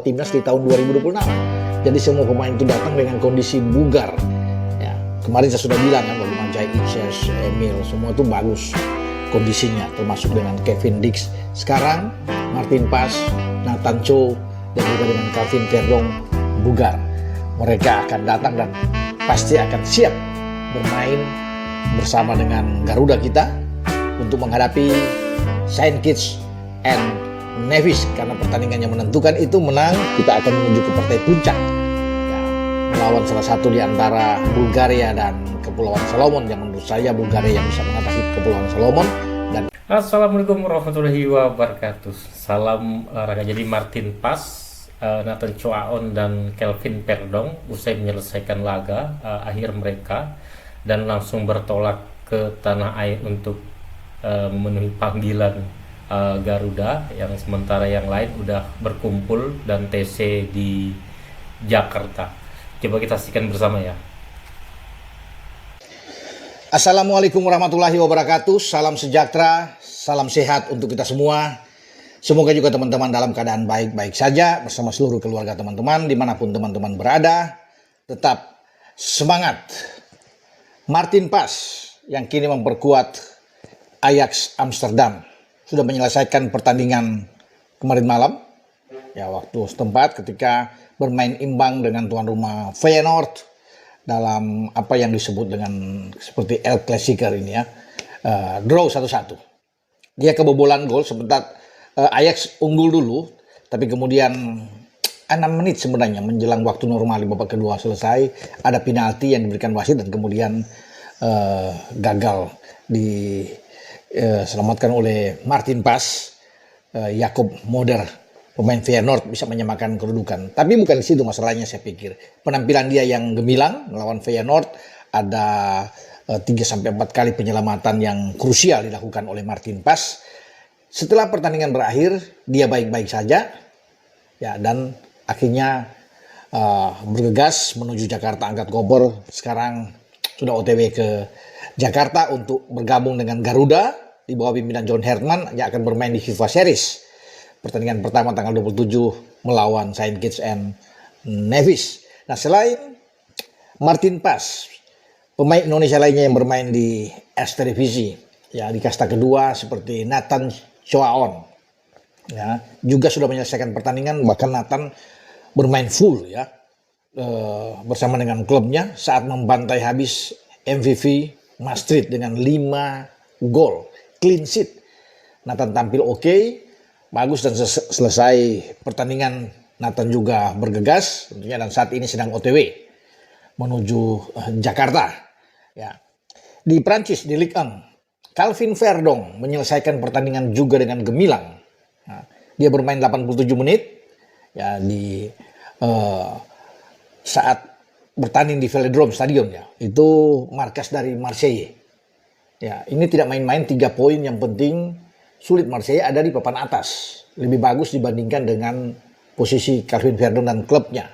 Timnas di tahun 2026. Jadi semua pemain itu datang dengan kondisi bugar. Ya, kemarin saya sudah bilang kan, bagaimana Jai Ices, Emil, semua itu bagus kondisinya, termasuk dengan Kevin Dix. Sekarang Martin Paes, Nathan Chow, dan juga dengan Calvin Verdong bugar. Mereka akan datang dan pasti akan siap bermain bersama dengan Garuda kita untuk menghadapi Saint Kitts and Nevis, karena pertandingan yang menentukan itu menang, kita akan menuju ke partai puncak ya, melawan salah satu di antara Bulgaria dan Kepulauan Solomon, yang menurut saya Bulgaria yang bisa mengatasi Kepulauan Solomon. Dan Assalamualaikum warahmatullahi wabarakatuh. Salam olahraga. Jadi Martin Paes, Nathan Chow dan Kelvin Verdong usai menyelesaikan laga akhir mereka dan langsung bertolak ke tanah air untuk memenuhi panggilan Garuda, yang sementara yang lain udah berkumpul dan TC di Jakarta. Coba kita saksikan bersama ya. Assalamualaikum warahmatullahi wabarakatuh. Salam sejahtera, salam sehat untuk kita semua. Semoga juga teman-teman dalam keadaan baik-baik saja bersama seluruh keluarga teman-teman dimanapun teman-teman berada. Tetap semangat. Martin Paes yang kini memperkuat Ajax Amsterdam sudah menyelesaikan pertandingan kemarin malam ya, waktu setempat ketika bermain imbang dengan tuan rumah Feyenoord dalam apa yang disebut dengan seperti El Clasico ini ya, draw 1-1. Dia kebobolan gol sebentar, Ajax unggul dulu, tapi kemudian 6 menit sebenarnya menjelang waktu normal di babak kedua selesai ada penalti yang diberikan wasit dan kemudian gagal diselamatkan oleh Martin Paes. Jacob Moder, pemain Feyenoord, bisa menyamakan kedudukan. Tapi bukan di situ masalahnya, saya pikir. Penampilan dia yang gemilang melawan Feyenoord, ada 3-4 kali penyelamatan yang krusial dilakukan oleh Martin Paes. Setelah pertandingan berakhir, dia baik-baik saja ya, dan akhirnya bergegas menuju Jakarta angkat koper. Sekarang sudah OTW ke Jakarta untuk bergabung dengan Garuda di bawah pimpinan John Herman yang akan bermain di FIFA Series. Pertandingan pertama tanggal 27 melawan Saint Kitts and Nevis. Nah, selain Martin Paes, pemain Indonesia lainnya yang bermain di Eredivisie ya, di kasta kedua seperti Nathan Chow ya, juga sudah menyelesaikan pertandingan. Bahkan Nathan bermain full ya, bersama dengan klubnya saat membantai habis MVV Maastricht dengan 5 gol, clean sheet. Nathan tampil oke, bagus, dan selesai pertandingan Nathan juga bergegas tentunya, dan saat ini sedang OTW menuju Jakarta ya. Di Prancis, di Ligue 1, Calvin Verdong menyelesaikan pertandingan juga dengan gemilang. Nah, dia bermain 87 menit ya di saat bertanding di Velodrome Stadion ya, itu markas dari Marseille. Ya, ini tidak main-main, 3 poin yang penting. Sulit Marseille ada di papan atas, lebih bagus dibandingkan dengan posisi Calvin Verdong dan klubnya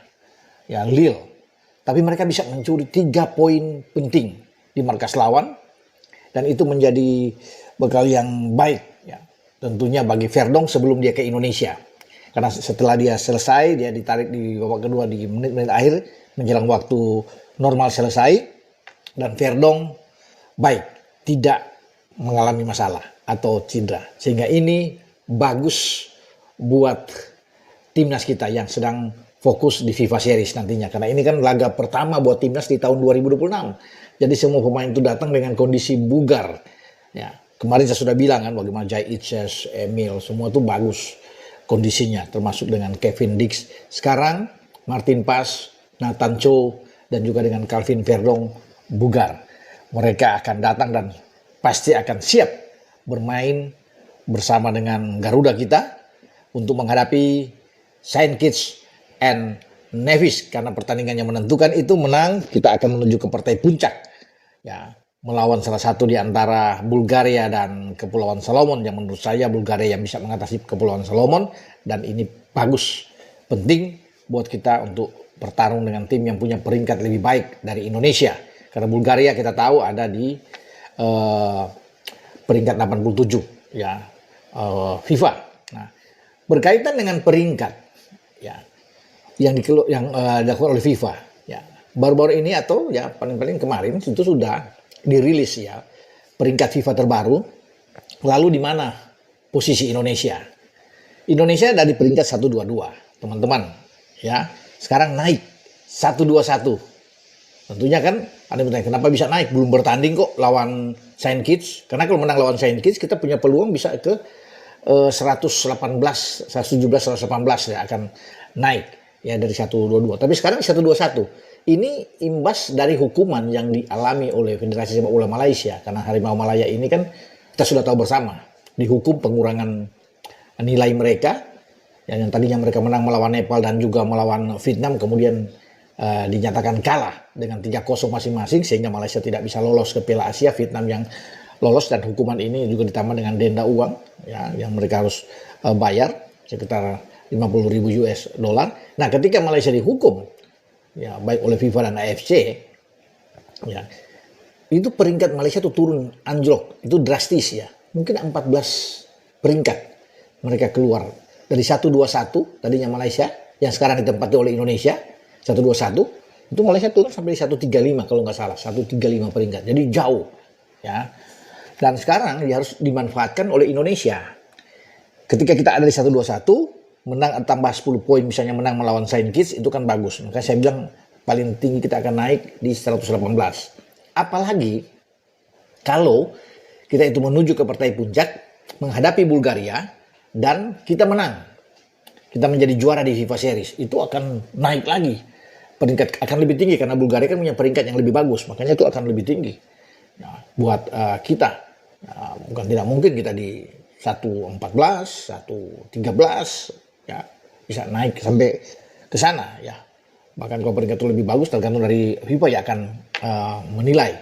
ya, Lille. Tapi mereka bisa mencuri 3 poin penting di markas lawan, dan itu menjadi bekal yang baik ya, tentunya bagi Verdong sebelum dia ke Indonesia. Karena setelah dia selesai, dia ditarik di babak kedua di menit-menit akhir menjelang waktu normal selesai, dan Verdong baik, tidak mengalami masalah atau cedera, sehingga ini bagus buat timnas kita yang sedang fokus di FIFA Series nantinya, karena ini kan laga pertama buat timnas di tahun 2026. Jadi semua pemain itu datang dengan kondisi bugar ya. Kemarin saya sudah bilang kan, bagaimana Jai Ices, Emil, semua itu bagus kondisinya, termasuk dengan Kevin Dix. Sekarang Martin Paes, Nathan Chow, dan juga dengan Calvin Verdong bugar. Mereka akan datang dan pasti akan siap bermain bersama dengan Garuda kita untuk menghadapi Saint Kitts and Nevis, karena pertandingan yang menentukan itu menang, kita akan menuju ke partai puncak ya, melawan salah satu di antara Bulgaria dan Kepulauan Solomon, yang menurut saya Bulgaria yang bisa mengatasi Kepulauan Solomon, dan ini bagus, penting buat kita untuk bertarung dengan tim yang punya peringkat lebih baik dari Indonesia. Karena Bulgaria kita tahu ada di peringkat 87 ya, FIFA. Nah, berkaitan dengan peringkat ya, dilakukan oleh FIFA. Ya, baru-baru ini atau ya paling-paling kemarin itu sudah dirilis ya peringkat FIFA terbaru. Lalu di mana posisi Indonesia? Indonesia ada di peringkat 122, teman-teman. Ya, sekarang naik 121. Tentunya kan ada yang bertanya, kenapa bisa naik? Belum bertanding kok lawan Saint Kitts. Karena kalau menang lawan Saint Kitts, kita punya peluang bisa ke 118, 117, 118 ya akan naik ya dari 122. Tapi sekarang 121. Ini imbas dari hukuman yang dialami oleh Federasi Sepak Bola Malaysia. Karena Harimau Malaya ini kan kita sudah tahu bersama, dihukum pengurangan nilai mereka. Yang tadinya mereka menang melawan Nepal dan juga melawan Vietnam, kemudian dinyatakan kalah dengan 3-0 masing-masing sehingga Malaysia tidak bisa lolos ke Piala Asia. Vietnam yang lolos, dan hukuman ini juga ditambah dengan denda uang ya yang mereka harus bayar sekitar 50.000 US dollar. Nah, ketika Malaysia dihukum ya baik oleh FIFA dan AFC ya, itu peringkat Malaysia itu turun anjlok, itu drastis ya. Mungkin 14 peringkat mereka keluar dari 121 tadinya Malaysia yang sekarang ditempati oleh Indonesia 121, itu Malaysia turun sampai 135 kalau nggak salah, 135 peringkat. Jadi jauh ya. Dan sekarang dia harus dimanfaatkan oleh Indonesia. Ketika kita ada di 121, menang tambah 10 poin, misalnya menang melawan Saint Kitts, itu kan bagus. Maka saya bilang paling tinggi kita akan naik di 118. Apalagi kalau kita itu menuju ke partai puncak, menghadapi Bulgaria, dan kita menang. Kita menjadi juara di FIFA Series, itu akan naik lagi. Peringkat akan lebih tinggi karena Bulgaria kan punya peringkat yang lebih bagus, makanya itu akan lebih tinggi. Nah, buat kita bukan tidak mungkin kita di 114, 113 ya bisa naik sampai ke sana ya. Bahkan kalau peringkat itu lebih bagus tergantung dari FIFA ya akan menilai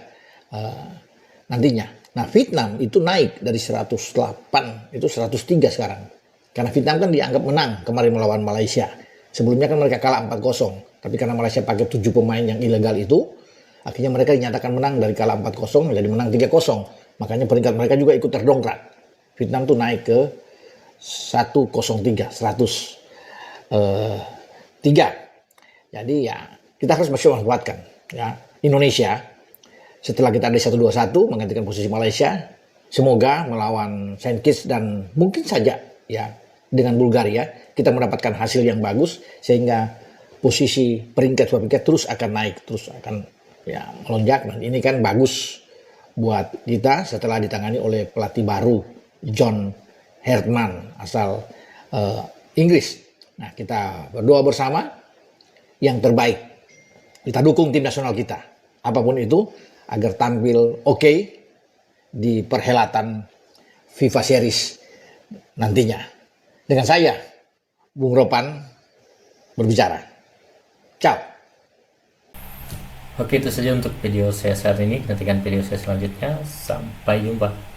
nantinya. Nah, Vietnam itu naik dari 108 itu 103 sekarang. Karena Vietnam kan dianggap menang kemarin melawan Malaysia. Sebelumnya kan mereka kalah 4-0, tapi karena Malaysia pakai 7 pemain yang ilegal itu, akhirnya mereka dinyatakan menang dari kalah 4-0 menjadi menang 3-0. Makanya peringkat mereka juga ikut terdongkrak. Vietnam tuh naik ke 103, 103. Jadi ya kita harus masih memanfaatkan ya Indonesia setelah kita ada 121 menggantikan posisi Malaysia. Semoga melawan Saint Kitts dan mungkin saja ya dengan Bulgaria kita mendapatkan hasil yang bagus sehingga posisi peringkat terus akan naik, terus akan ya melonjak. Dan ini kan bagus buat kita setelah ditangani oleh pelatih baru John Herdman asal Inggris. Nah, kita berdoa bersama yang terbaik. Kita dukung tim nasional kita apapun itu agar tampil oke di perhelatan FIFA Series nantinya. Dengan saya Bung Ropan berbicara. Ciao. Oke, itu saja untuk video saya saat ini. Nantikan video saya selanjutnya. Sampai jumpa.